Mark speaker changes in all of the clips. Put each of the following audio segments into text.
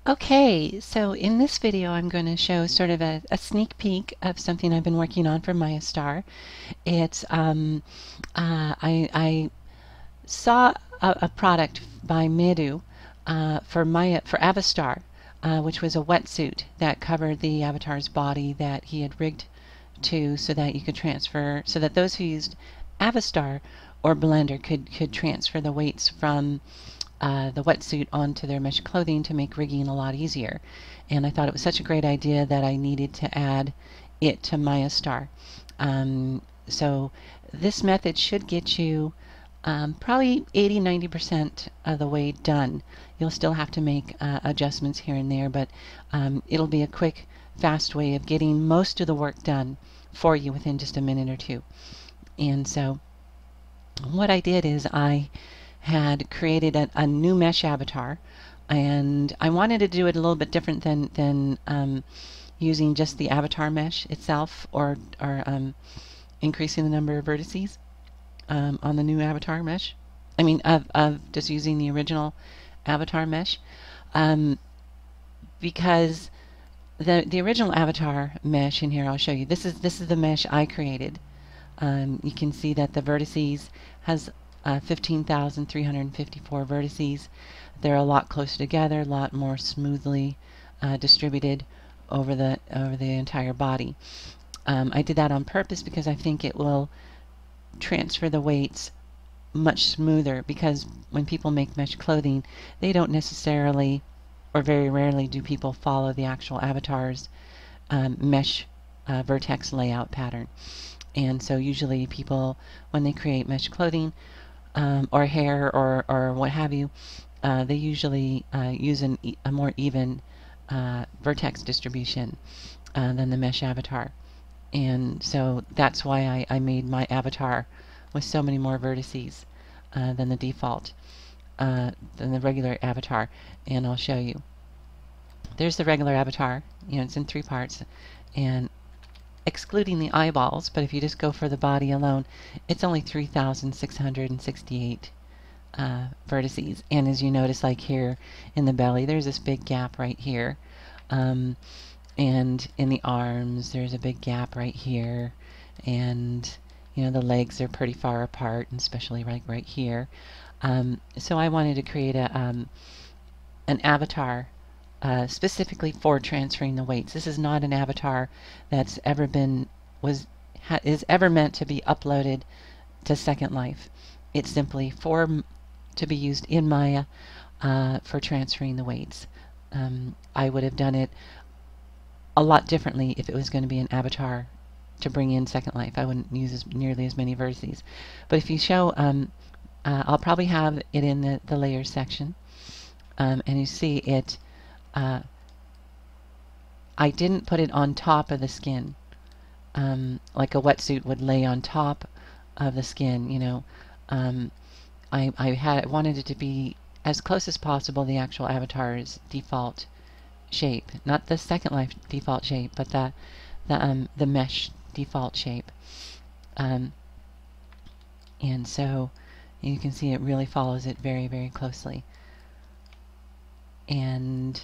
Speaker 1: Okay, so in this video I'm going to show sort of a sneak peek of something I've been working on for MayaStar. It's I saw a product by Medu for Avastar, which was a wetsuit that covered the avatar's body that he had rigged to so that you could transfer, so that those who used Avastar or Blender could transfer the weights from the wetsuit onto their mesh clothing to make rigging a lot easier. And I thought it was such a great idea that I needed to add it to MayaStar. So this method should get you probably 80–90% of the way done. You'll still have to make adjustments here and there, but it'll be a quick, fast way of getting most of the work done for you within just a minute or two. And so what I did is I had created a new mesh avatar, and I wanted to do it a little bit different than using just the avatar mesh itself, or increasing the number of vertices on the new avatar mesh. I mean, of just using the original avatar mesh, because the original avatar mesh in here, I'll show you. This is the mesh I created. You can see that the vertices has 15,354 vertices. They're a lot closer together, a lot more smoothly distributed over the entire body. I did that on purpose because I think it will transfer the weights much smoother, because when people make mesh clothing, they don't necessarily, or very rarely do people follow the actual avatar's mesh vertex layout pattern. And so usually people, when they create mesh clothing or hair or what have you, they usually use a more even vertex distribution than the mesh avatar. And so that's why I made my avatar with so many more vertices than the default, than the regular avatar. And I'll show you. There's the regular avatar. You know, it's in 3 parts, and excluding the eyeballs, but if you just go for the body alone, it's only 3,668 vertices. And as you notice, like here in the belly, there's this big gap right here. And in the arms, there's a big gap right here. And, you know, the legs are pretty far apart, and especially right here. So I wanted to create an avatar specifically for transferring the weights. This is not an avatar that's ever been is ever meant to be uploaded to Second Life. It's simply to be used in Maya for transferring the weights. I would have done it a lot differently if it was going to be an avatar to bring in Second Life. I wouldn't use nearly as many vertices. But if you show, I'll probably have it in the layers section, and you see it. I didn't put it on top of the skin, like a wetsuit would lay on top of the skin. You know, I wanted it to be as close as possible the actual avatar's default shape, not the Second Life default shape, but the mesh default shape. And so you can see it really follows it very, very closely. And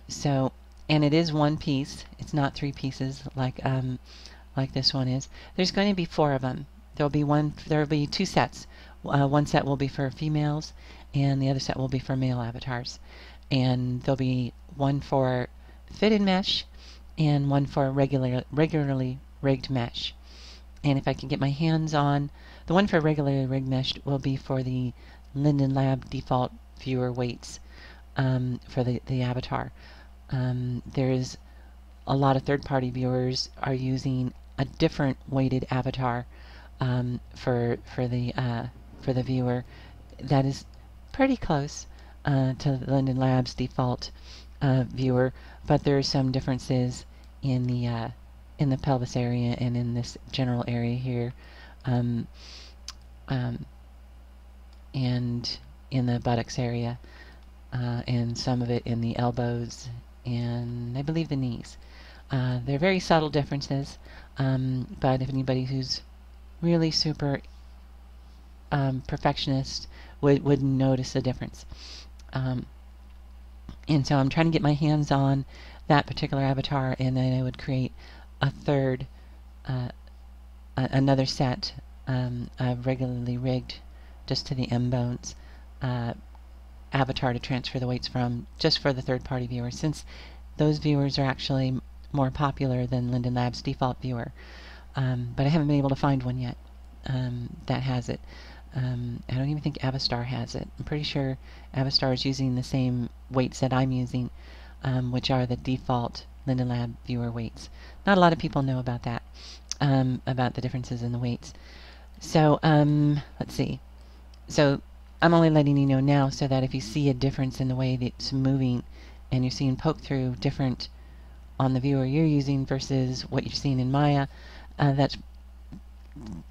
Speaker 1: so, and it is one piece. It's not 3 pieces like this one is. There's going to be 4 of them. There will be 2 sets. One set will be for females, and the other set will be for male avatars. And there'll be one for fitted mesh and one for regularly rigged mesh. And if I can get my hands on the one for regularly rigged mesh, will be for the Linden Lab default viewer weights for the avatar. There's a lot of third-party viewers are using a different weighted avatar for the viewer that is pretty close to Linden Lab's default viewer, but there are some differences in the pelvis area and in this general area here, and in the buttocks area, and some of it in the elbows, and I believe the knees. They're very subtle differences, but if anybody who's really super perfectionist would notice a difference. And so I'm trying to get my hands on that particular avatar, and then I would create a third, another set of regularly rigged, just to the mBones avatar to transfer the weights from, just for the third-party viewers, since those viewers are actually more popular than Linden Lab's default viewer. But I haven't been able to find one yet that has it. I don't even think aoStar has it. I'm pretty sure aoStar is using the same weights that I'm using, which are the default Linden Lab viewer weights. Not a lot of people know about that, about the differences in the weights. So let's see. So I'm only letting you know now so that if you see a difference in the way that it's moving and you're seeing poke through different on the viewer you're using versus what you're seeing in Maya, that's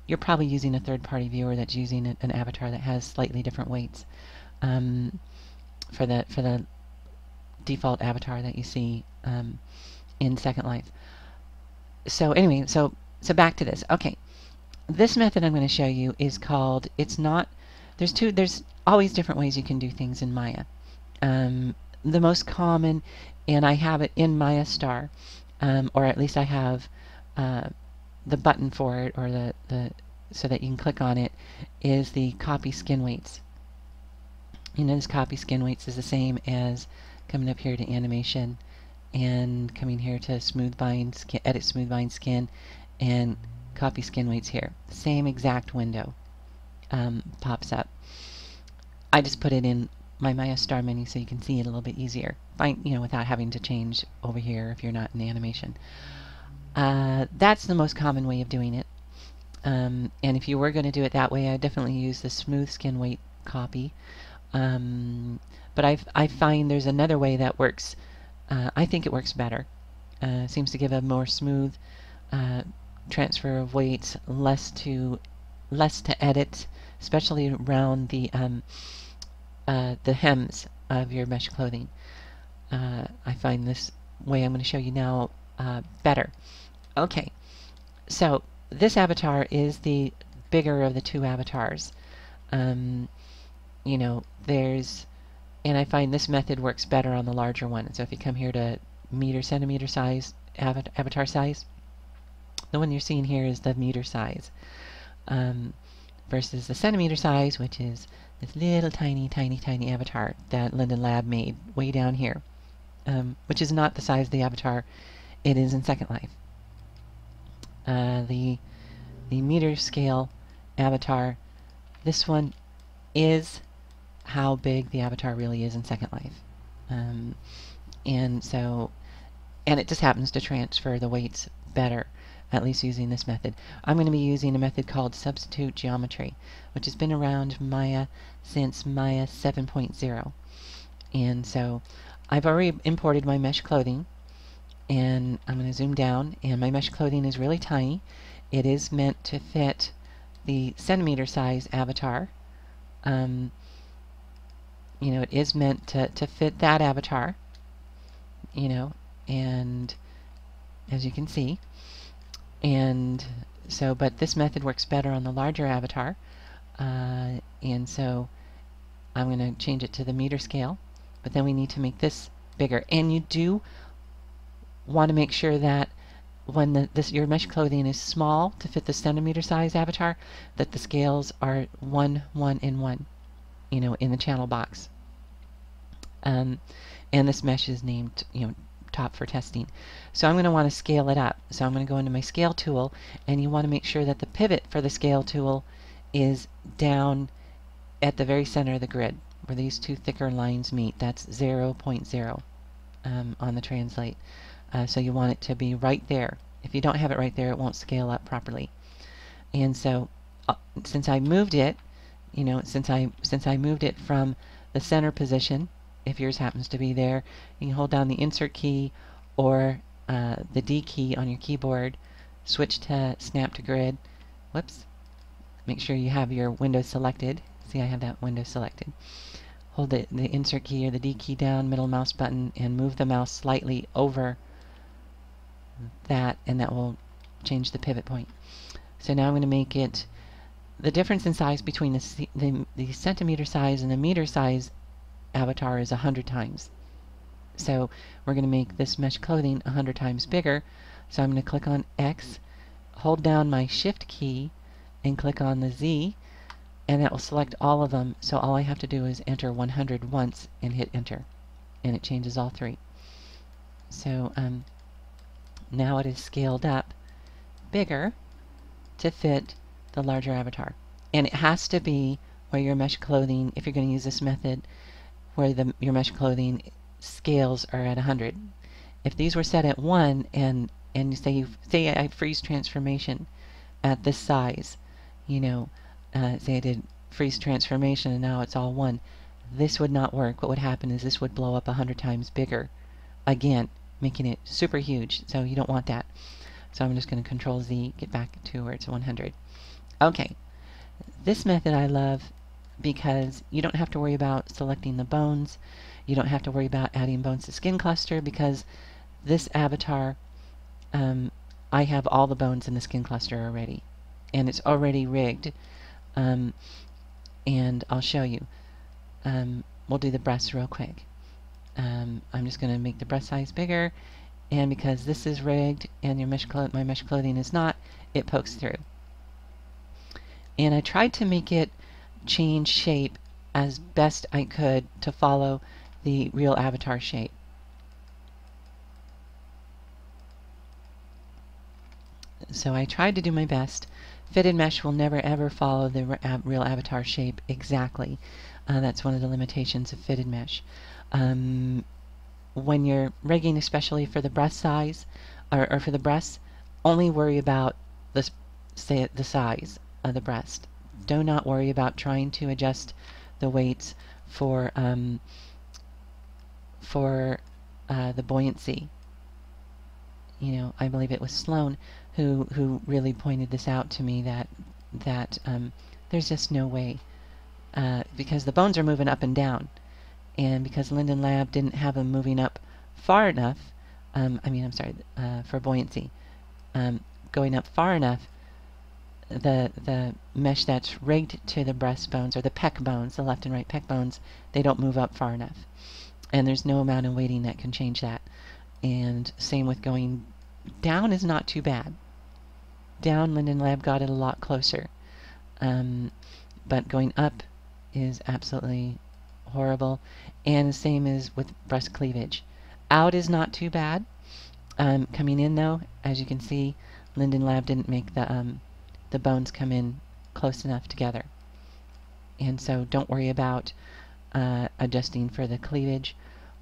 Speaker 1: you're probably using a third-party viewer that's using an avatar that has slightly different weights for the default avatar that you see in Second Life. So anyway, so back to this. Okay, this method I'm going to show you is called, it's not, there's always different ways you can do things in Maya. The most common, and I have it in MayaStar, or at least I have the button for it, or the so that you can click on it, is the copy skin weights. You know, this copy skin weights is the same as coming up here to animation and coming here to smooth bind skin, edit smooth bind skin, and copy skin weights here. Same exact window pops up. I just put it in my MayaStar menu so you can see it a little bit easier, without having to change over here if you're not in animation. That's the most common way of doing it. And if you were going to do it that way, I definitely use the smooth skin weight copy. But I find there's another way that works. I think it works better. Seems to give a more smooth transfer of weights, less to edit, especially around the hems of your mesh clothing. I find this way I'm going to show you now better. Okay, so this avatar is the bigger of the two avatars. And I find this method works better on the larger one. So if you come here to meter centimeter size, avatar size, the one you're seeing here is the meter size, versus the centimeter size, which is this little tiny avatar that Linden Lab made way down here, which is not the size of the avatar it is in Second Life. The meter scale avatar, this one is how big the avatar really is in Second Life. And it just happens to transfer the weights better, at least using this method. I'm going to be using a method called substitute geometry, which has been around Maya since Maya 7.0. And so I've already imported my mesh clothing, and I'm going to zoom down, and my mesh clothing is really tiny. It is meant to fit the centimeter size avatar. It is meant to fit that avatar, and as you can see. And so, but this method works better on the larger avatar, and so I'm going to change it to the meter scale, but then we need to make this bigger. And you do want to make sure that when your mesh clothing is small to fit the centimeter size avatar, that the scales are 1, 1, and 1, in the channel box. And this mesh is named, top for testing. So I'm going to want to scale it up. So I'm going to go into my scale tool, and you want to make sure that the pivot for the scale tool is down at the very center of the grid, where these two thicker lines meet. That's 0.0 on the translate. So you want it to be right there. If you don't have it right there, it won't scale up properly. And so since I moved it, since I moved it from the center position, if yours happens to be there, you can hold down the insert key or the D key on your keyboard, switch to snap to grid. Whoops. Make sure you have your window selected. See, I have that window selected. Hold the insert key or the D key down, middle mouse button, and move the mouse slightly over that, and that will change the pivot point. So now I'm going to make it, the difference in size between the centimeter size and the meter size avatar is 100 times. So we're going to make this mesh clothing 100 times bigger. So I'm going to click on X, hold down my Shift key, and click on the Z, and that will select all of them. So all I have to do is enter 100 once and hit enter, and it changes all three. So now it is scaled up bigger to fit the larger avatar. And it has to be where your mesh clothing, if you're going to use this method, where your mesh clothing scales are at 100. If these were set at 1 and you say I freeze transformation at this size, you know, say I did freeze transformation and now it's all 1, this would not work. What would happen is this would blow up 100 times bigger again, making it super huge. So you don't want that. So I'm just going to Control Z, get back to where it's 100. Okay, this method I love because you don't have to worry about selecting the bones. You don't have to worry about adding bones to skin cluster because this avatar, I have all the bones in the skin cluster already. And it's already rigged. And I'll show you. We'll do the breasts real quick. I'm just going to make the breast size bigger. And because this is rigged and my mesh clothing is not, it pokes through. And I tried to make it change shape as best I could to follow the real avatar shape. So I tried to do my best. Fitted mesh will never ever follow the real avatar shape exactly. That's one of the limitations of fitted mesh. When you're rigging, especially for the breast size, or for the breasts, only worry about the size of the breast. Do not worry about trying to adjust the weights for the buoyancy. You know, I believe it was Sloan who really pointed this out to me, that there's just no way, because the bones are moving up and down, and because Linden Lab didn't have them moving up far enough, for buoyancy, going up far enough, the mesh that's rigged to the breastbones, or the pec bones, the left and right pec bones, they don't move up far enough. And there's no amount of weighting that can change that. And same with going down is not too bad. Down, Linden Lab got it a lot closer. But going up is absolutely horrible. And the same is with breast cleavage. Out is not too bad. Coming in though, as you can see, Linden Lab didn't make the bones come in close enough together. And so don't worry about adjusting for the cleavage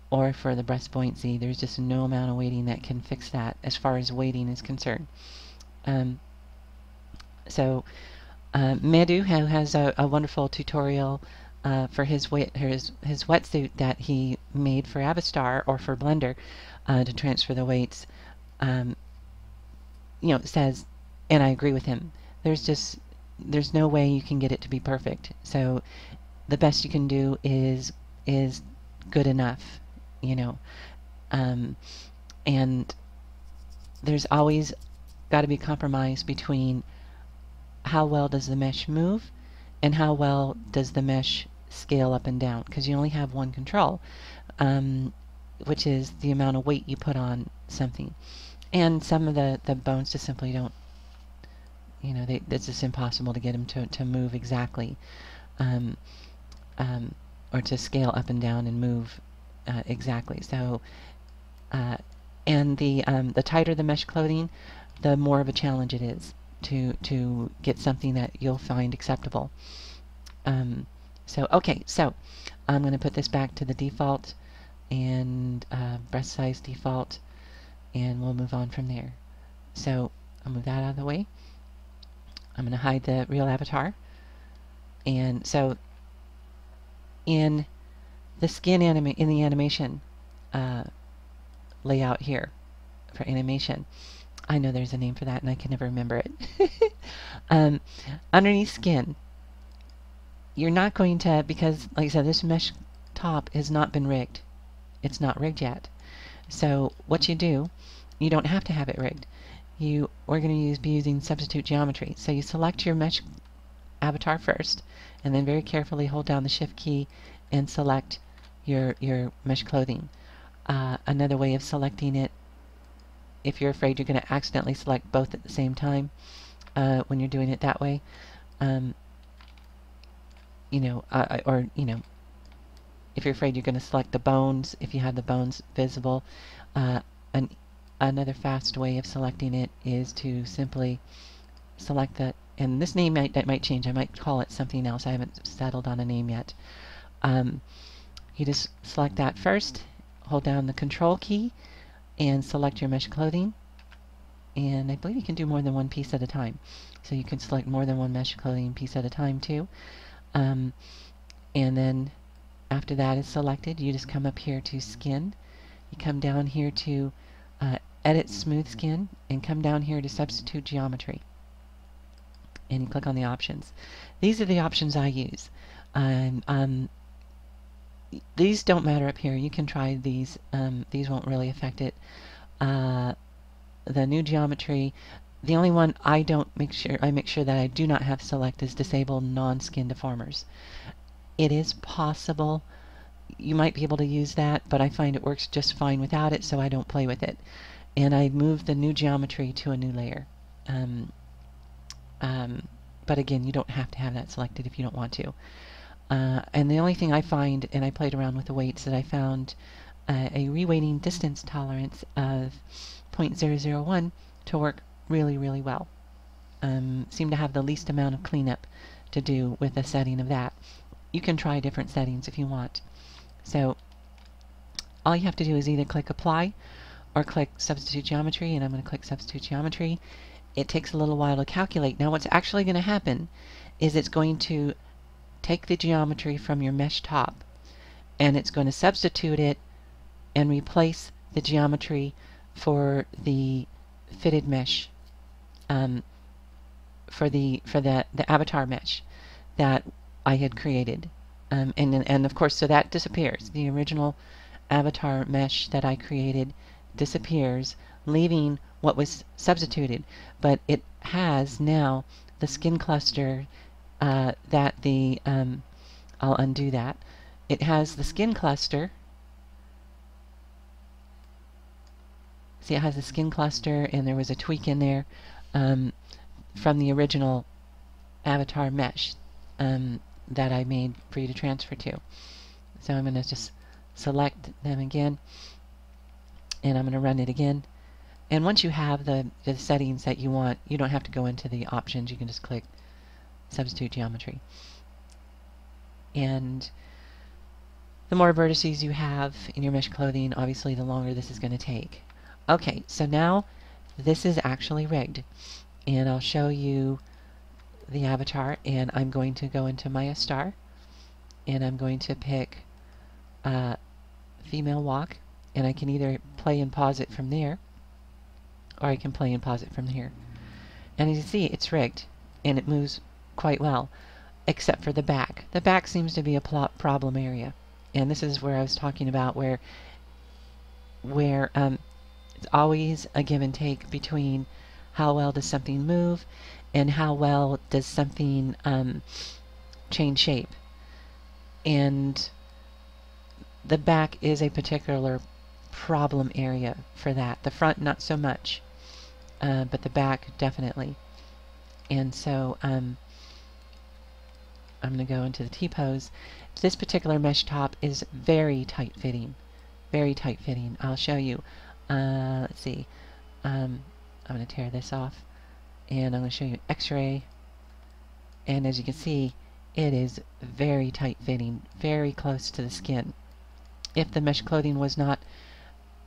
Speaker 1: or for the breast buoyancy. There's just no amount of weighting that can fix that as far as weighting is concerned. Medu, who has a wonderful tutorial for his wetsuit that he made for aoStar or for Blender to transfer the weights, says, and I agree with him, there's no way you can get it to be perfect. So the best you can do is good enough, and there's always got to be a compromise between how well does the mesh move and how well does the mesh scale up and down, because you only have one control, which is the amount of weight you put on something. And some of the bones just simply don't, it's just impossible to get them to move exactly, or to scale up and down and move exactly. So, and the tighter the mesh clothing, the more of a challenge it is to get something that you'll find acceptable. So I'm going to put this back to the default and breast size default, and we'll move on from there. So I'll move that out of the way. I'm going to hide the real avatar. And so in the skin in the animation layout here for animation, I know there's a name for that and I can never remember it. Underneath skin, you're not going to, because like I said, this mesh top has not been rigged. It's not rigged yet. So what you do, you don't have to have it rigged. We're going to be using substitute geometry. So you select your mesh avatar first, and then very carefully hold down the Shift key and select your mesh clothing. Another way of selecting it, if you're afraid you're going to accidentally select both at the same time when you're doing it that way, or if you're afraid you're going to select the bones, if you have the bones visible, another fast way of selecting it is to simply select the, and this name might change. I might call it something else. I haven't settled on a name yet. You just select that first, hold down the Control key, and select your mesh clothing. And I believe you can do more than one piece at a time. So you can select more than one mesh clothing piece at a time too. And then after that is selected, you just come up here to Skin. You come down here to Edit Smooth Skin, and come down here to Substitute Geometry. And you click on the options. These are the options I use. These don't matter up here. You can try these. These won't really affect it. The new geometry, the only one I make sure that I do not have select is Disable Non-Skin Deformers. It is possible you might be able to use that, but I find it works just fine without it, so I don't play with it. And I moved the new geometry to a new layer. But again, you don't have to have that selected if you don't want to. And the only thing I find, and I played around with the weights, that I found a reweighting distance tolerance of 0.001 to work really, really well. Seem to have the least amount of cleanup to do with a setting of that. You can try different settings if you want. So all you have to do is either click Apply or click Substitute Geometry, and I'm going to click Substitute Geometry. It takes a little while to calculate. Now what's actually going to happen is it's going to take the geometry from your mesh top, and it's going to substitute it and replace the geometry for the fitted mesh, for the avatar mesh that I had created. And of course, so that disappears. The original avatar mesh that I created disappears, leaving what was substituted. But it has now the skin cluster that the, I'll undo that. It has the skin cluster. See, it has the skin cluster, and there was a tweak in there from the original avatar mesh that I made for you to transfer to. So I'm going to just select them again, and I'm going to run it again. And once you have the settings that you want, you don't have to go into the options. You can just click Substitute Geometry. And the more vertices you have in your mesh clothing, obviously the longer this is going to take. Okay, so now this is actually rigged. And I'll show you the avatar, and I'm going to go into MayaStar, and I'm going to pick Female Walk, and I can either play and pause it from there, or I can play and pause it from here. And as you see, it's rigged, and it moves quite well, except for the back. The back seems to be a problem area, and this is where I was talking about where it's always a give and take between how well does something move and how well does something change shape. And the back is a particular problem area for that. The front, not so much, but the back, definitely. And so I'm going to go into the T-pose. This particular mesh top is very tight fitting. Very tight fitting. I'll show you. Let's see. I'm going to tear this off, and I'm going to show you X-ray. And as you can see, it is very tight fitting, very close to the skin. If the mesh clothing was not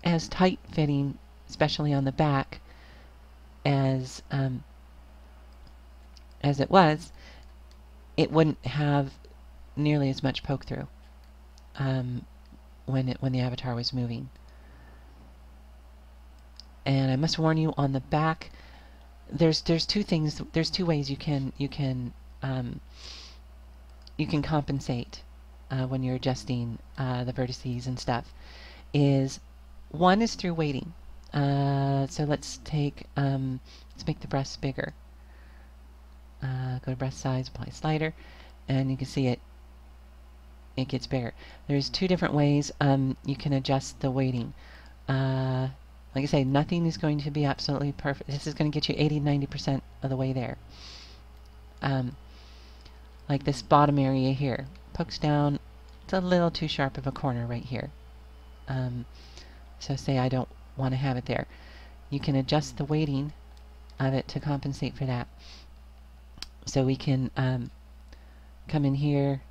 Speaker 1: as tight fitting, especially on the back, as it was, it wouldn't have nearly as much poke through when the avatar was moving. And I must warn you, on the back, there's two things. There's two ways you can compensate when you're adjusting the vertices and stuff. One is through weighting. So let's make the breasts bigger. Go to breast size, apply slider, and you can see it it gets bigger. There's two different ways you can adjust the weighting. Like I say, nothing is going to be absolutely perfect. This is going to get you 80-90% of the way there. Like this bottom area here. Pokes down. It's a little too sharp of a corner right here. So say I don't want to have it there. You can adjust the weighting of it to compensate for that. So we can come in here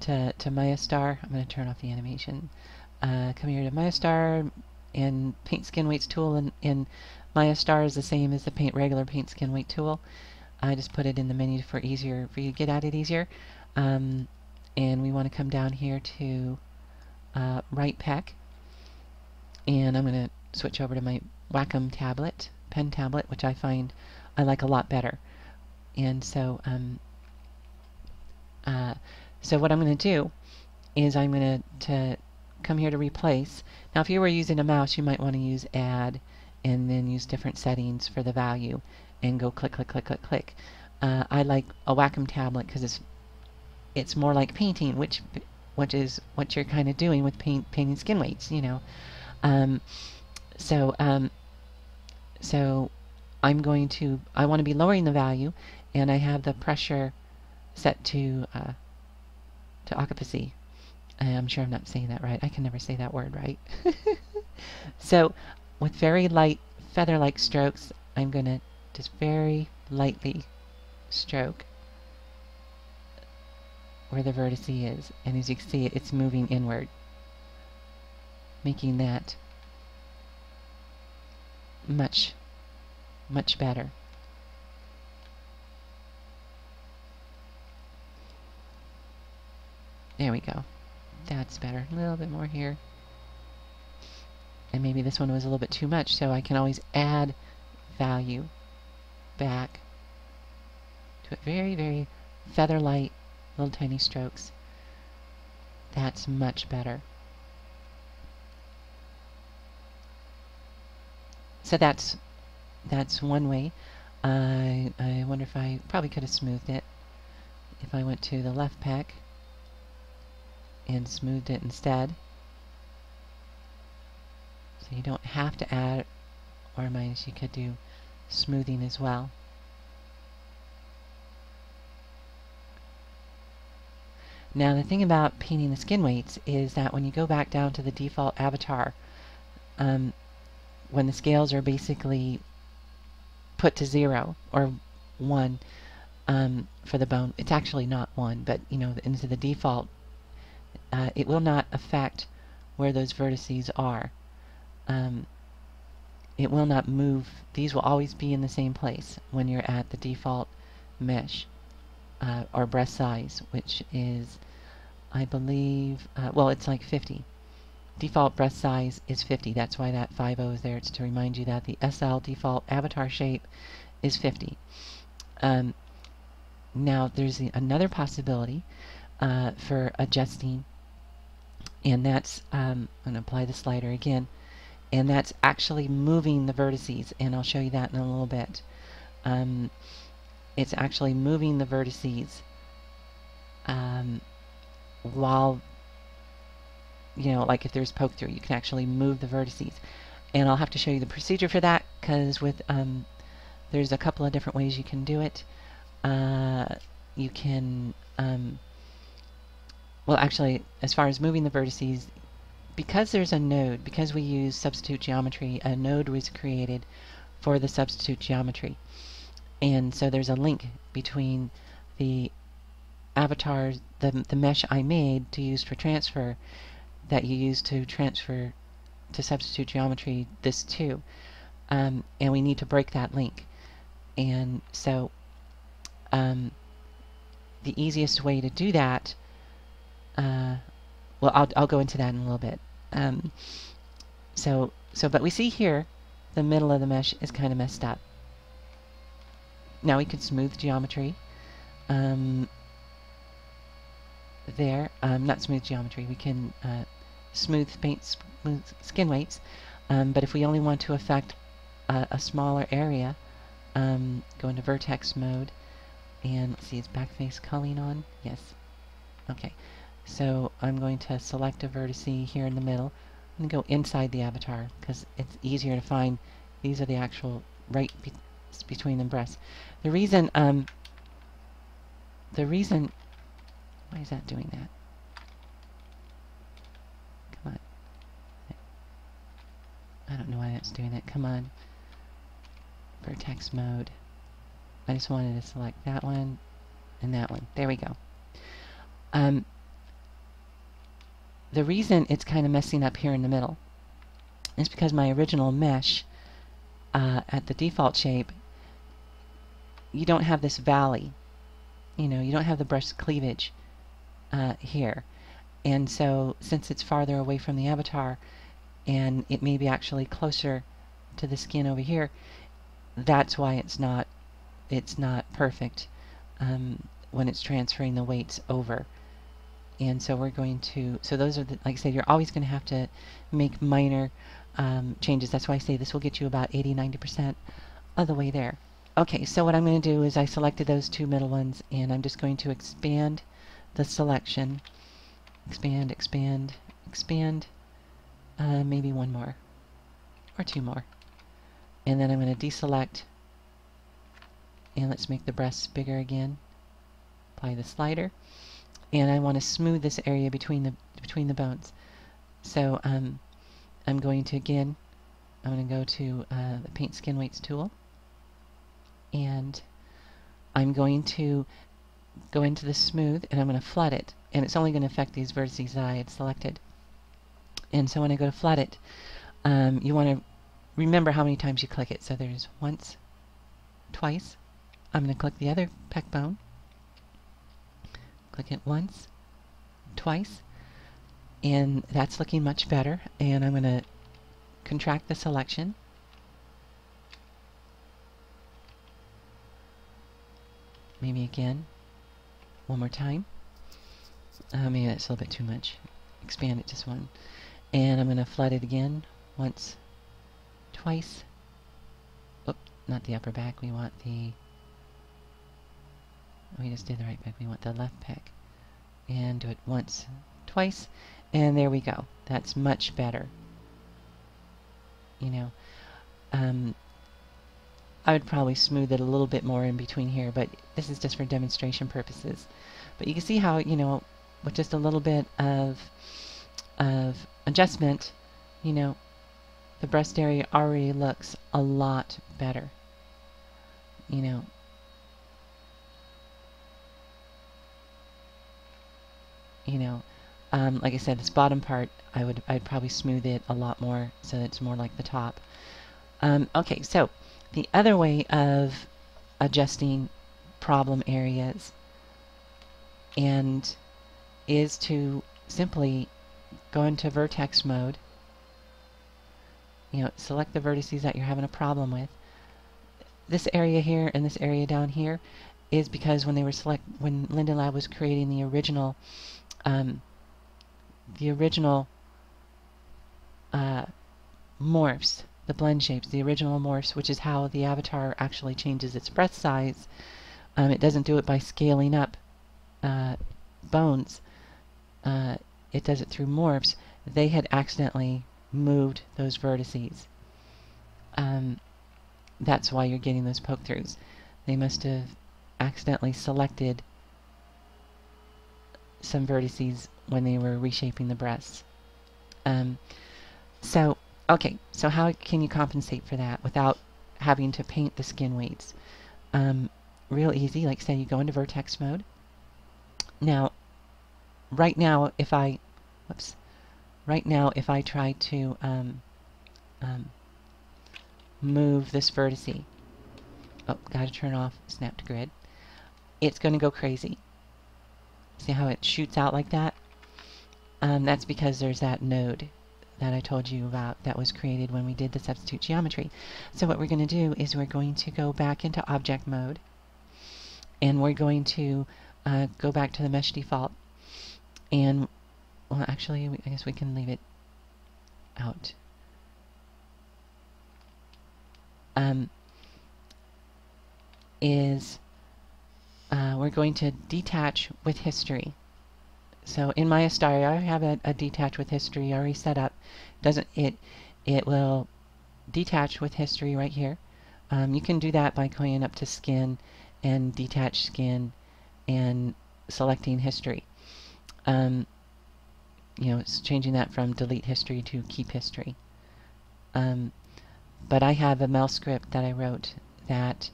Speaker 1: to MayaStar. I'm going to turn off the animation. Come here to MayaStar, and Paint Skin Weights tool in MayaStar is the same as the regular Paint Skin Weight tool. I just put it in the menu for you to get at it easier. And we want to come down here to right pec, and I'm going to switch over to my Wacom tablet, pen tablet, which I find I like a lot better. And so so what I'm going to do is I'm going to come here to replace. Now if you were using a mouse, you might want to use add and then use different settings for the value and go click, click, click, click, click. I like a Wacom tablet because it's more like painting, which is what you're kind of doing with painting skin weights, you know. So I want to be lowering the value, and I have the pressure set to occupancy. I'm sure I'm not saying that right. I can never say that word right. So with very light feather-like strokes, I'm going to just very lightly stroke where the vertex is. And as you can see, it's moving inward, making that much, much better. There we go. That's better. A little bit more here. And maybe this one was a little bit too much, so I can always add value back to it. Very, very feather light, little tiny strokes. That's much better. So that's one way. I wonder if I probably could have smoothed it if I went to the left pec and smoothed it instead. So you don't have to add or minus. You could do smoothing as well. Now the thing about painting the skin weights is that when you go back down to the default avatar, when the scales are basically put to 0 or 1 for the bone, it's actually not 1, but you know, into the default, it will not affect where those vertices are. It will not move. These will always be in the same place when you're at the default mesh or breast size, which is, I believe, well, it's like 50. Default breast size is 50. That's why that 50 is there. It's to remind you that the SL default avatar shape is 50. Now there's another possibility for adjusting, and that's I'm going to apply the slider again, and that's actually moving the vertices, and I'll show you that in a little bit. It's actually moving the vertices while, you know, like if there's poke through, you can actually move the vertices. And I'll have to show you the procedure for that, because with there's a couple of different ways you can do it. You can well, actually, as far as moving the vertices, because there's a node, because we use substitute geometry, a node was created for the substitute geometry. And so there's a link between the avatars, the mesh I made to use for transfer, that you use to transfer to substitute geometry this too. And we need to break that link. And so the easiest way to do that, well, I'll go into that in a little bit. But we see here the middle of the mesh is kind of messed up. Now we could smooth geometry. There, not smooth geometry. We can smooth skin weights. But if we only want to affect a smaller area, go into Vertex Mode, and let's see, is backface culling on? Yes. Okay. So I'm going to select a vertice here in the middle. I'm going to go inside the avatar because it's easier to find. These are the actual between the breasts. The reason, why is that doing that? Come on. I don't know why that's doing that. Come on. Vertex Mode. I just wanted to select that one and that one. There we go. The reason it's kind of messing up here in the middle is because my original mesh at the default shape, you don't have this valley. You know, you don't have the brush cleavage here. And so since it's farther away from the avatar and it may be actually closer to the skin over here, that's why it's not perfect when it's transferring the weights over. And so we're going to, so those are the, like I said, you're always going to have to make minor changes. That's why I say this will get you about 80-90% of the way there. Okay, so what I'm going to do is I selected those two middle ones, and I'm just going to expand the selection. Expand, expand, expand. Maybe one more or two more. And then I'm going to deselect, and let's make the breasts bigger again. Apply the slider. And I want to smooth this area between the bones. So I'm going to I'm going to go to the Paint SkinWeights tool, and I'm going to go into the smooth, and I'm going to flood it, and it's only going to affect these vertices that I had selected. And so when I go to flood it, you want to remember how many times you click it. So there's once, twice. I'm going to click the other pec bone. Click it once, twice, and that's looking much better. And I'm going to contract the selection. Maybe again, one more time. Maybe that's a little bit too much. Expand it just one. And I'm going to flood it again, once, twice. Oop, not the upper back, we want the, we just did the right pec, we want the left pec. And do it once, twice, and there we go. That's much better. You know, I would probably smooth it a little bit more in between here, but this is just for demonstration purposes. But you can see how, you know, with just a little bit of adjustment, you know, the breast area already looks a lot better. You know, like I said, this bottom part, I'd probably smooth it a lot more so that it's more like the top. Okay, so the other way of adjusting problem areas is to simply go into Vertex Mode. You know, select the vertices that you're having a problem with. This area here and this area down here is because when Linden Lab was creating the original morphs, the blend shapes, the original morphs, which is how the avatar actually changes its breast size. It doesn't do it by scaling up bones. It does it through morphs. They had accidentally moved those vertices. That's why you're getting those poke-throughs. They must have accidentally selected some vertices when they were reshaping the breasts. Okay, so how can you compensate for that without having to paint the skin weights? Real easy. Like say you go into Vertex Mode. Now, right now if I try to move this vertice, oh, gotta turn off Snap to Grid, it's going to go crazy. See how it shoots out like that? That's because there's that node that I told you about that was created when we did the substitute geometry. So what we're going to do is we're going to go back into Object Mode, and we're going to go back to the Mesh Default. And, well, actually, I guess we can leave it out. We're going to detach with history. So in MayaStar, I have a detach with history already set up. Doesn't it? It will detach with history right here. You can do that by going up to Skin and Detach Skin and selecting history. It's changing that from delete history to keep history. But I have a mouse script that I wrote that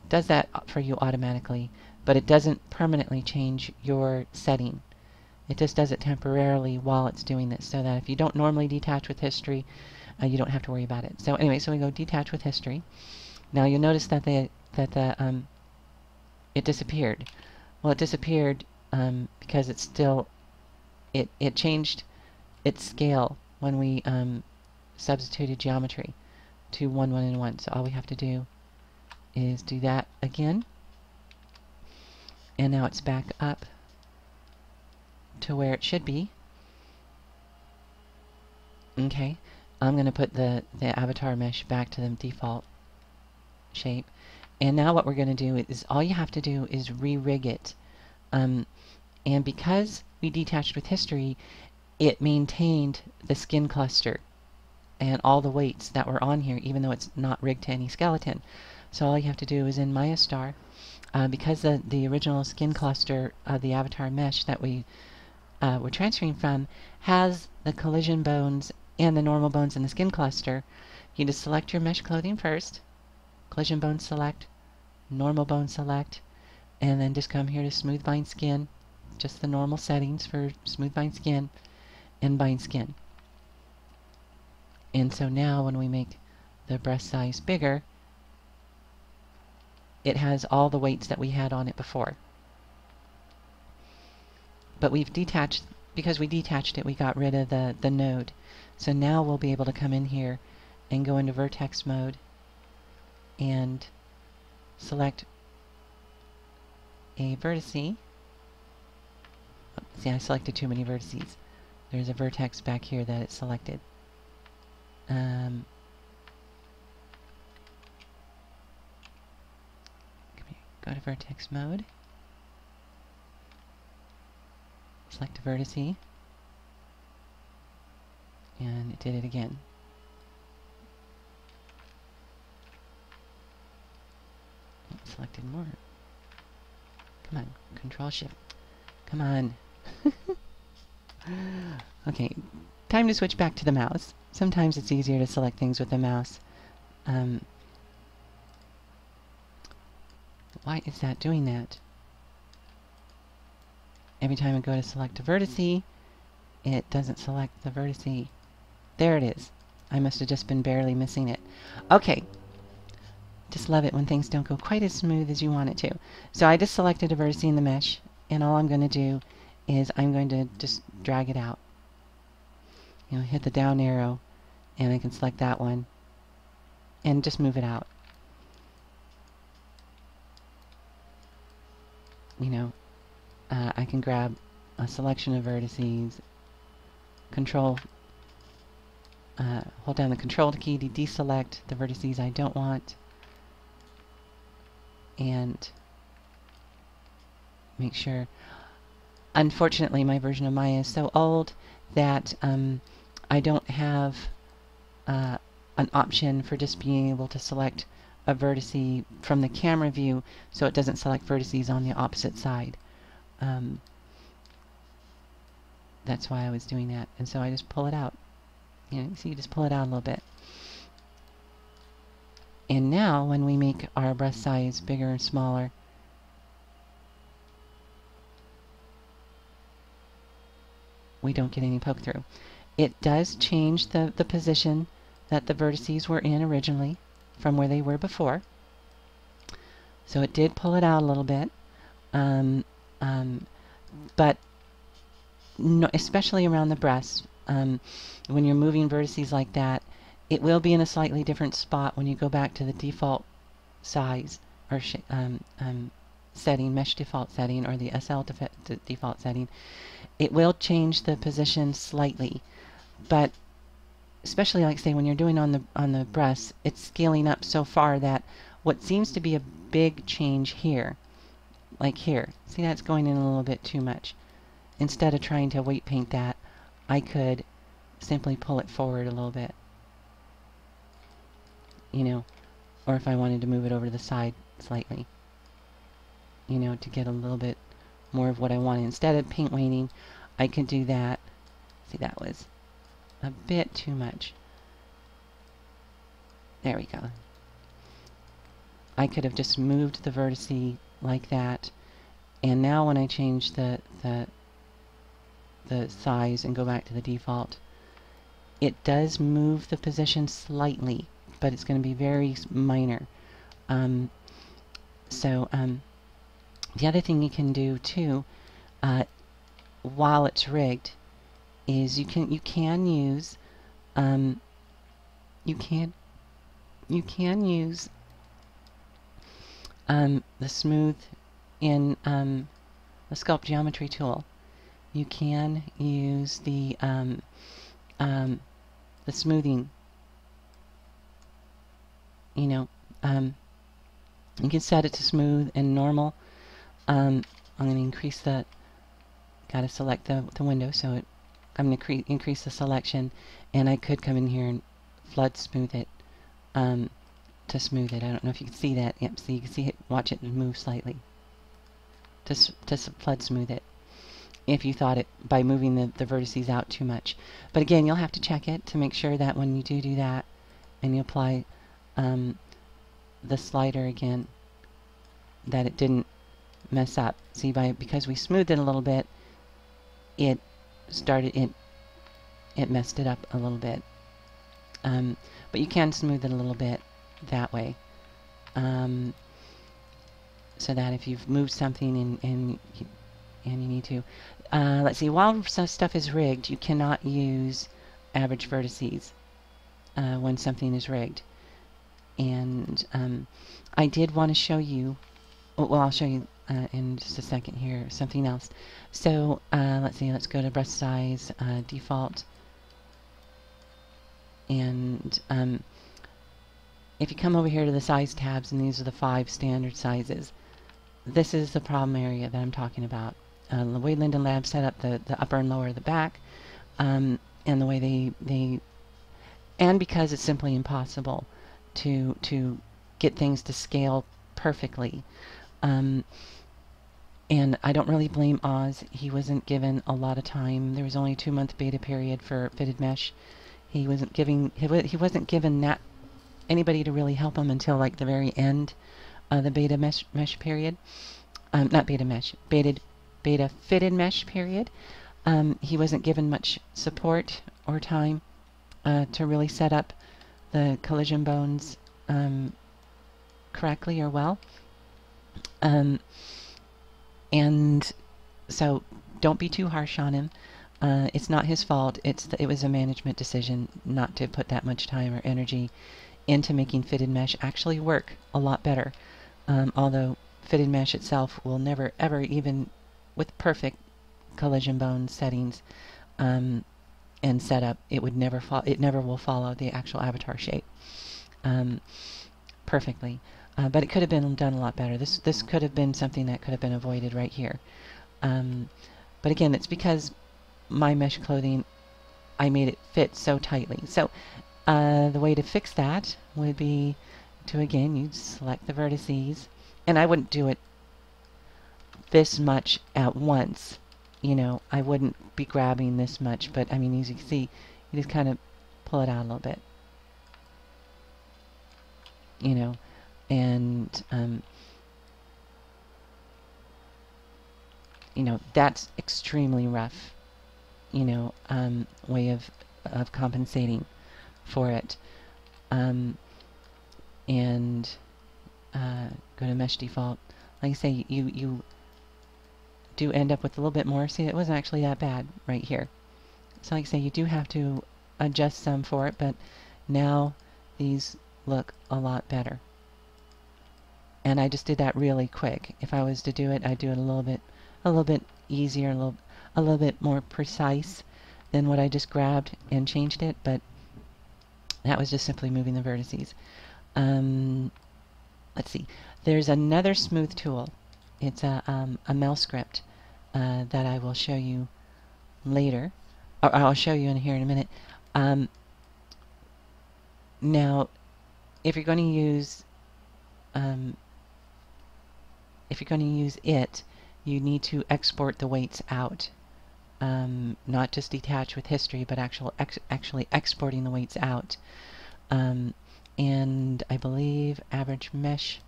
Speaker 1: does that for you automatically, but it doesn't permanently change your setting. It just does it temporarily while it's doing this, so that if you don't normally detach with history, you don't have to worry about it. So anyway, so we go detach with history. Now you'll notice that it disappeared. Well, it disappeared because it's still it changed its scale when we substituted geometry to 1, 1, and 1. So all we have to do is do that again, and now it's back up to where it should be. Okay, I'm going to put the avatar mesh back to the default shape, and now what we're going to do is all you have to do is re-rig it, and because we detached with history, it maintained the skin cluster and all the weights that were on here, even though it's not rigged to any skeleton. So all you have to do is in MayaStar, because the original skin cluster of the avatar mesh that we're transferring from has the collision bones and the normal bones in the skin cluster, you just select your mesh clothing first, collision bone select, normal bone select, and then just come here to smooth bind skin, just the normal settings for smooth bind skin, and bind skin. And so now when we make the breast size bigger, it has all the weights that we had on it before. But we've detached, because we detached it, we got rid of the node. So now we'll be able to come in here and go into Vertex Mode and select a vertice. Oh, see, I selected too many vertices. There's a vertex back here that it's selected. Go to Vertex Mode, select a vertice, and it did it again. Selected more. Come on, Control Shift. Come on. Okay, time to switch back to the mouse. Sometimes it's easier to select things with the mouse. Why is that doing that? Every time I go to select a vertice, it doesn't select the vertice. There it is. I must have just been barely missing it. Okay. Just love it when things don't go quite as smooth as you want it to. So I just selected a vertice in the mesh, and all I'm going to do is I'm going to just drag it out. Hit the down arrow, and I can select that one, and just move it out. I can grab a selection of vertices, hold down the Control key to deselect the vertices I don't want, and make sure. Unfortunately, my version of Maya is so old that I don't have an option for just being able to select a vertice from the camera view, so it doesn't select vertices on the opposite side. That's why I was doing that, and so I just pull it out. So you just pull it out a little bit. And now when we make our breast size bigger and smaller, we don't get any poke through. It does change the position that the vertices were in originally from where they were before. So it did pull it out a little bit. But no, especially around the breast, when you're moving vertices like that, it will be in a slightly different spot when you go back to the default size or setting, mesh default setting, or the SL default setting. It will change the position slightly, but especially, like say, when you're doing on the breast, it's scaling up so far that what seems to be a big change here, like here, see, that's going in a little bit too much. instead of trying to weight paint that, I could simply pull it forward a little bit, you know, or if I wanted to move it over to the side slightly, you know, to get a little bit more of what I wanted. Instead of paint weighting, I could do that. See, that was a bit too much. There we go. I could have just moved the vertice like that, and now when I change the size and go back to the default, it does move the position slightly, but it's going to be very minor. The other thing you can do too, while it's rigged, is you can use the smooth in the Sculpt geometry tool. You can use the smoothing. You know, you can set it to smooth and normal. I'm going to increase the. Got to select the window, so I'm going to increase the selection, and I could come in here and flood smooth it. To smooth it. I don't know if you can see that. Yep, so you can see it, watch it move slightly. To flood smooth it. If you thought it, by moving the vertices out too much. But again, you'll have to check it to make sure that when you do that, and you apply the slider again, that it didn't mess up. See, because we smoothed it a little bit, it messed it up a little bit. But you can smooth it a little bit that way, so that if you've moved something and you need to, let's see, while stuff is rigged, you cannot use average vertices when something is rigged. And I did want to show you, well, I'll show you in just a second here, something else. So let's see, let's go to brush size, default, and if you come over here to the size tabs, and these are the 5 standard sizes, this is the problem area that I'm talking about. The way Linden Lab set up the upper and lower of the back, and the way and because it's simply impossible to get things to scale perfectly. And I don't really blame Oz. He wasn't given a lot of time. There was only a 2-month beta period for fitted mesh. He wasn't given that anybody to really help him until like the very end of the beta mesh period. Not beta mesh, beta fitted mesh period. He wasn't given much support or time to really set up the collision bones correctly or well. And so don't be too harsh on him. It's not his fault. It was a management decision not to put that much time or energy into making fitted mesh actually work a lot better. Although fitted mesh itself will never ever, even with perfect collision bone settings and setup, it never will follow the actual avatar shape perfectly. But it could have been done a lot better. This could have been something that could have been avoided right here. But again, it's because my mesh clothing, I made it fit so tightly. So the way to fix that would be to, again, you'd select the vertices, and I wouldn't do it this much at once. You know, I wouldn't be grabbing this much, but I mean, as you can see, you just kind of pull it out a little bit. You know, and you know, that's extremely rough, you know, way of compensating for it. And go to mesh default. Like I say, you do end up with a little bit more. See, it wasn't actually that bad right here. So like I say, you do have to adjust some for it, but now these look a lot better. And I just did that really quick. If I was to do it, I'd do it a little bit easier, a little bit more precise than what I just grabbed and changed it, but that was just simply moving the vertices. Let's see. There's another smooth tool. It's a MayaStar. that I will show you later, or I'll show you in here in a minute. Now, if you're going to use it, you need to export the weights out. Not just detach with history, but actually exporting the weights out. And I believe average mesh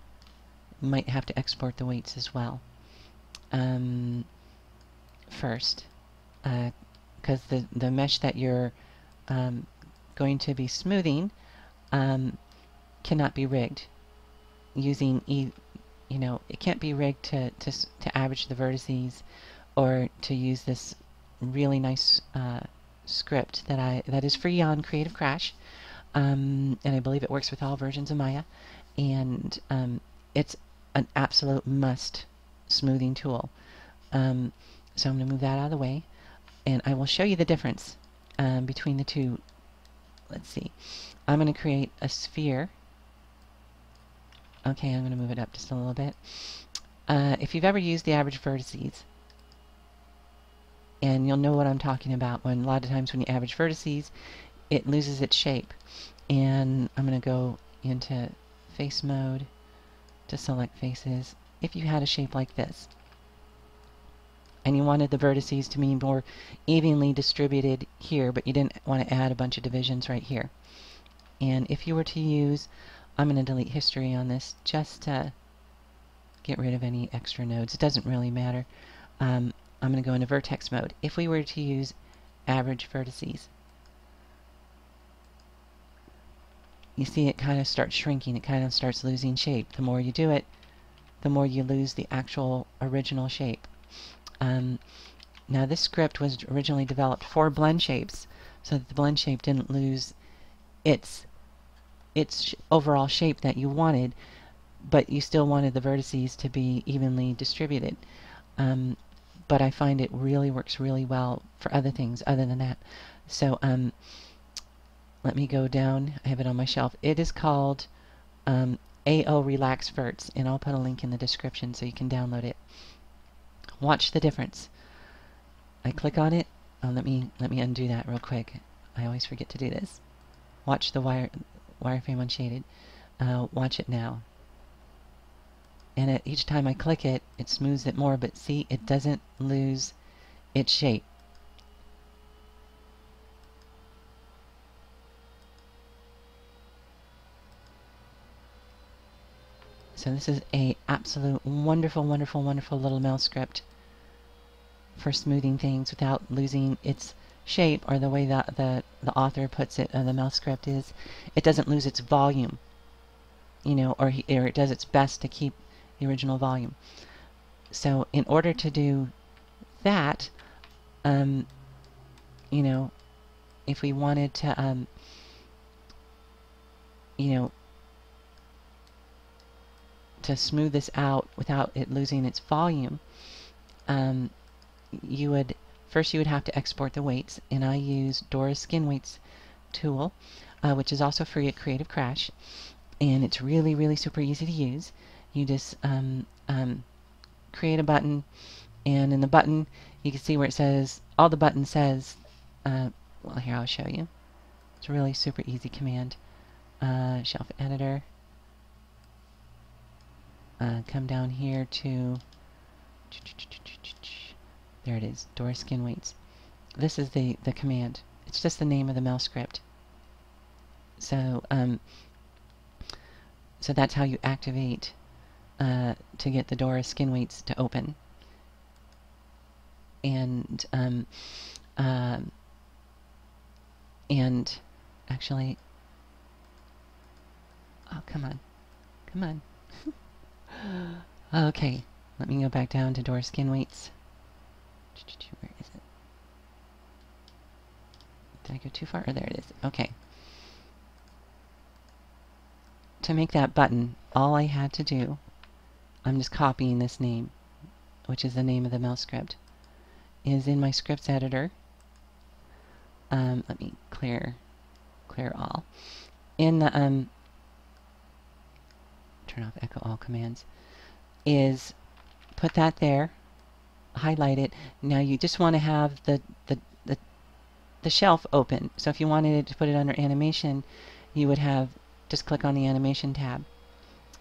Speaker 1: might have to export the weights as well first, because the mesh that you're going to be smoothing cannot be rigged using it can't be rigged to average the vertices, or to use this really nice script that is free on Creative Crash, and I believe it works with all versions of Maya, and it's an absolute must smoothing tool. So I'm going to move that out of the way, and I will show you the difference between the two. Let's see. I'm going to create a sphere. Okay, I'm going to move it up just a little bit. If you've ever used the average vertices, and you'll know what I'm talking about, when a lot of times when you average vertices, it loses its shape. And I'm going to go into face mode to select faces. If you had a shape like this, and you wanted the vertices to be more evenly distributed here, but you didn't want to add a bunch of divisions right here. And if you were to use, I'm going to delete history on this just to get rid of any extra nodes. It doesn't really matter. I'm going to go into Vertex Mode. If we were to use average vertices, you see it kind of starts shrinking. It kind of starts losing shape. The more you do it, the more you lose the actual original shape. Now this script was originally developed for blend shapes, so that the blend shape didn't lose its overall shape that you wanted, but you still wanted the vertices to be evenly distributed. But I find it really works really well for other things other than that. So let me go down. I have it on my shelf. It is called aoRelaxVerts, and I'll put a link in the description so you can download it. Watch the difference. I click on it. Oh, let me undo that real quick. I always forget to do this. Watch the wireframe unshaded. Watch it now. And each time I click it, it smooths it more, but see, it doesn't lose its shape. So this is a absolute wonderful, wonderful, wonderful little mail script for smoothing things without losing its shape, or the way that the author puts it, the mail script is, it doesn't lose its volume, or it does its best to keep the original volume. So in order to do that, if we wanted to, to smooth this out without it losing its volume, you would have to export the weights, and I use Dora SkinWeights tool, which is also free at Creative Crash, and it's really, really super easy to use. You just create a button, and in the button you can see where it says, all the button says, well, here, I'll show you. It's a really super easy command. Shelf editor. Come down here to, there it is, Dora SkinWeights. This is the command. It's just the name of the mail script. So so that's how you activate to get the Dora SkinWeights to open. And actually, oh, come on. Okay, let me go back down to Dora SkinWeights. Where is it? Did I go too far? Oh, there it is. Okay. To make that button, all I had to do, I'm just copying this name, which is the name of the mail script, is in my scripts editor. Let me clear all. In the turn off echo all commands, is put that there. highlight it. Now you just want to have the shelf open. So if you wanted to put it under animation, you would have just click on the animation tab.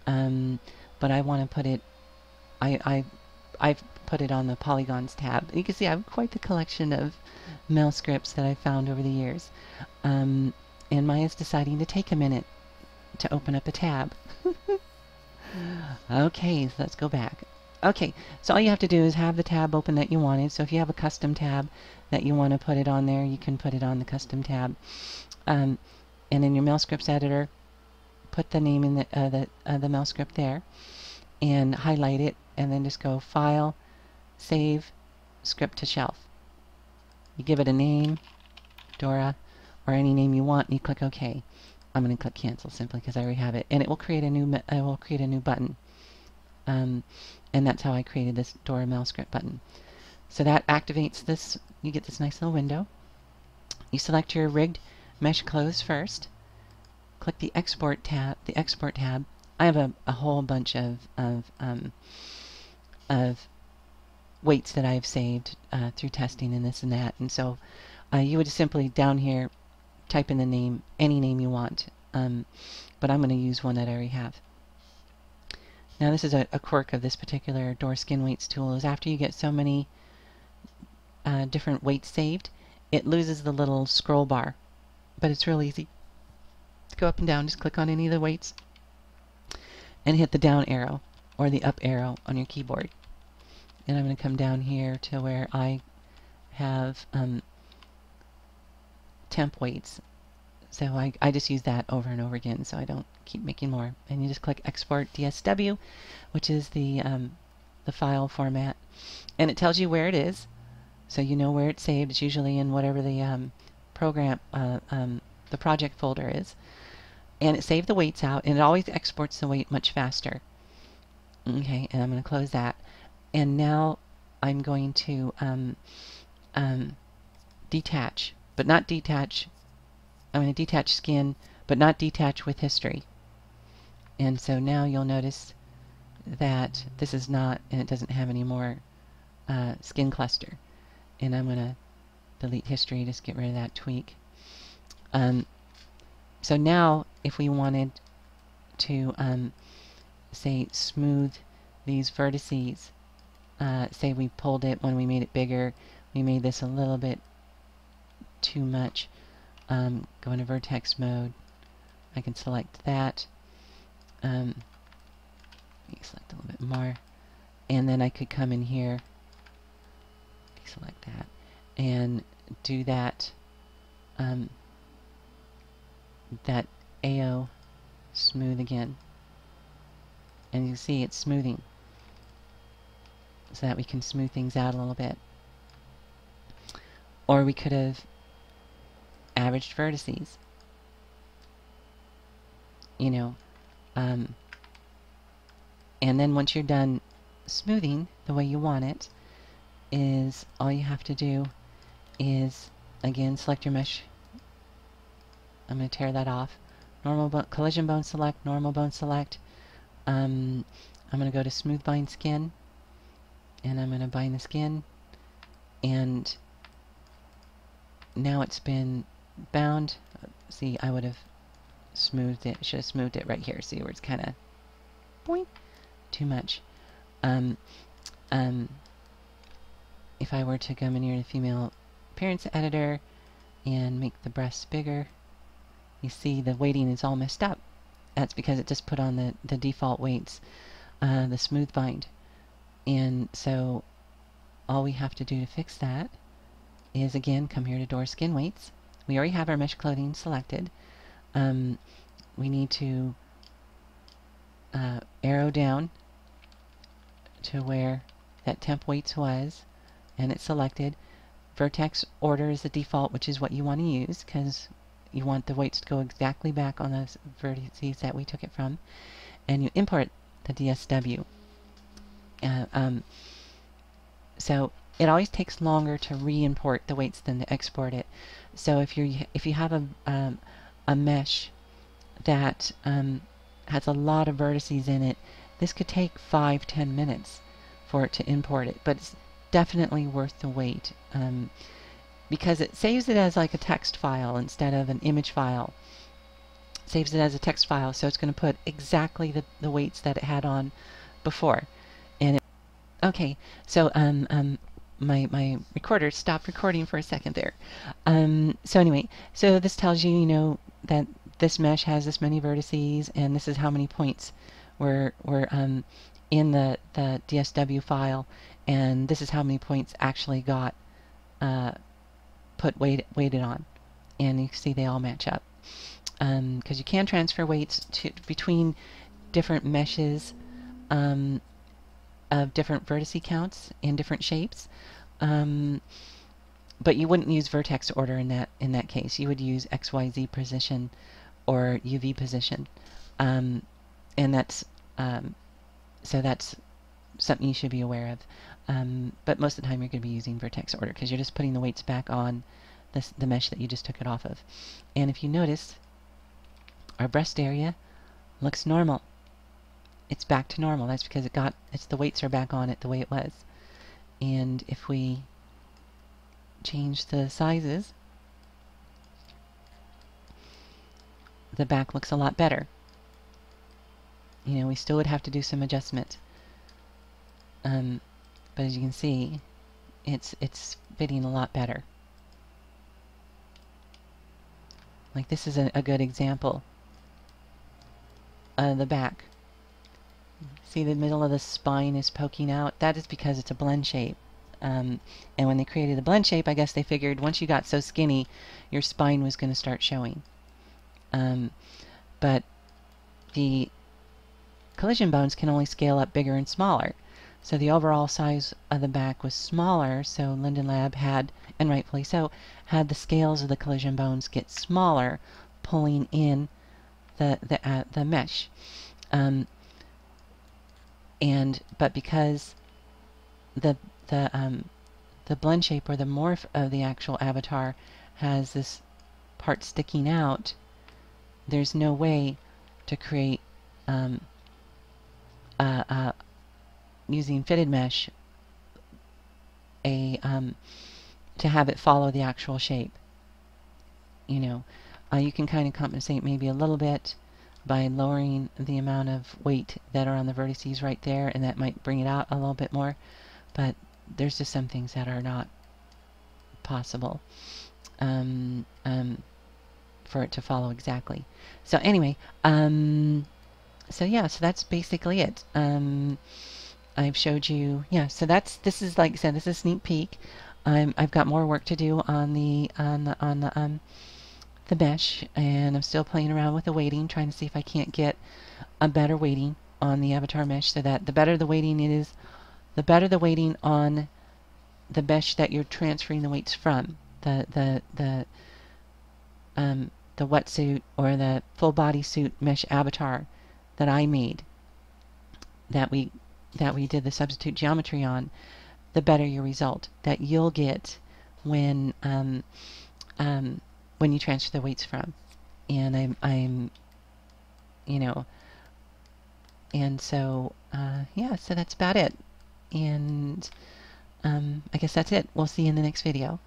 Speaker 1: But I want to put it, I've put it on the polygons tab. You can see I have quite the collection of mail scripts that I've found over the years. And Maya's deciding to take a minute to open up a tab. Okay, so let's go back. Okay, so all you have to do is have the tab open that you wanted. So if you have a custom tab that you want to put it on there, you can put it on the custom tab. And in your mail scripts editor, put the name in the mail script there and highlight it, and then just go File, Save, Script to Shelf. You give it a name, Dora, or any name you want, and you click OK. I'm going to click Cancel simply because I already have it, and it will create a new button. And that's how I created this Dora mail script button. So that activates this. You get this nice little window. You select your rigged mesh clothes first. Click the Export tab. I have a whole bunch of weights that I've saved through testing and this and that, and so you would simply down here type in the name, any name you want, but I'm going to use one that I already have. Now this is a quirk of this particular Dora SkinWeights tool, is after you get so many different weights saved, it loses the little scroll bar, but it's real easy to go up and down. Just click on any of the weights and hit the down arrow or the up arrow on your keyboard. And I'm going to come down here to where I have temp weights. So I just use that over and over again so I don't keep making more. And you just click Export DSW, which is the file format. And it tells you where it is, so you know where it's saved. It's usually in whatever the the project folder is. And it saved the weights out, and it always exports the weight much faster. Okay, and I'm going to close that. And now I'm going to detach, but not detach. I'm going to detach skin, but not detach with history. And so now you'll notice that this is not, and it doesn't have any more skin cluster. And I'm going to delete history, just get rid of that tweak. So now if we wanted to say smooth these vertices, say we pulled it when we made it bigger, we made this a little bit too much, go into Vertex Mode, I can select that, select a little bit more, and then I could come in here, select that, and do that that AO smooth again, and you see it's smoothing, so that we can smooth things out a little bit. Or we could have averaged vertices, you know, and then once you're done smoothing the way you want it, is all you have to do is again select your mesh. I'm going to tear that off. Collision bone select, normal bone select. I'm going to go to smooth bind skin, and I'm going to bind the skin, and now it's been bound. See, I would have smoothed it. Should have smoothed it right here. See where it's kind of boing, too much. If I were to come in here to female appearance editor and make the breasts bigger, you see the weighting is all messed up. That's because it just put on the default weights, the smooth bind. And so all we have to do to fix that is again come here to Dora SkinWeights. We already have our mesh clothing selected. We need to arrow down to where that temp weights was, and it's selected. Vertex order is the default, which is what you want to use because you want the weights to go exactly back on those vertices that we took it from, and you import the DSW. So it always takes longer to re-import the weights than to export it. So if you have a mesh that has a lot of vertices in it, this could take 5-10 minutes for it to import it. But definitely worth the wait, because it saves it as like a text file instead of an image file. Saves it as a text file, so it's going to put exactly the weights that it had on before. And okay, so my recorder stopped recording for a second there. So anyway, so this tells you, you know, that this mesh has this many vertices, and this is how many points were in the DSW file, and this is how many points actually got weighted on, and you can see they all match up. Because you can transfer weights between different meshes of different vertice counts in different shapes, but you wouldn't use vertex order in that case. You would use XYZ position or UV position, and that's so that's something you should be aware of. But most of the time you're going to be using vertex order because you're just putting the weights back on the mesh that you just took it off of. And if you notice, our breast area looks normal. It's back to normal. That's because the weights are back on it the way it was. And if we change the sizes, the back looks a lot better. You know, we still would have to do some adjustment. But as you can see, it's fitting a lot better. Like this is a good example. The back. See, the middle of the spine is poking out. That is because it's a blend shape. And when they created the blend shape, I guess they figured once you got so skinny, your spine was going to start showing. But the collision bones can only scale up bigger and smaller. So the overall size of the back was smaller, so Linden Lab had, and rightfully so, had the scales of the collision bones get smaller, pulling in the mesh. But because the blend shape or the morph of the actual avatar has this part sticking out, there's no way to create using fitted mesh to have it follow the actual shape. You know, you can kind of compensate maybe a little bit by lowering the amount of weight that are on the vertices right there, and that might bring it out a little bit more, but there's just some things that are not possible for it to follow exactly. So anyway, so yeah, so that's basically it. I've showed you, yeah, so this is, like I said, this is a sneak peek. I've got more work to do on the mesh, and I'm still playing around with the weighting, trying to see if I can't get a better weighting on the avatar mesh, so that the better the weighting it is, the better the weighting on the mesh that you're transferring the weights from, the wetsuit or the full body suit mesh avatar that I made, that we did the substitute geometry on, the better your result that you'll get when you transfer the weights from. And I'm you know, and so yeah, so that's about it. And I guess that's it. We'll see you in the next video.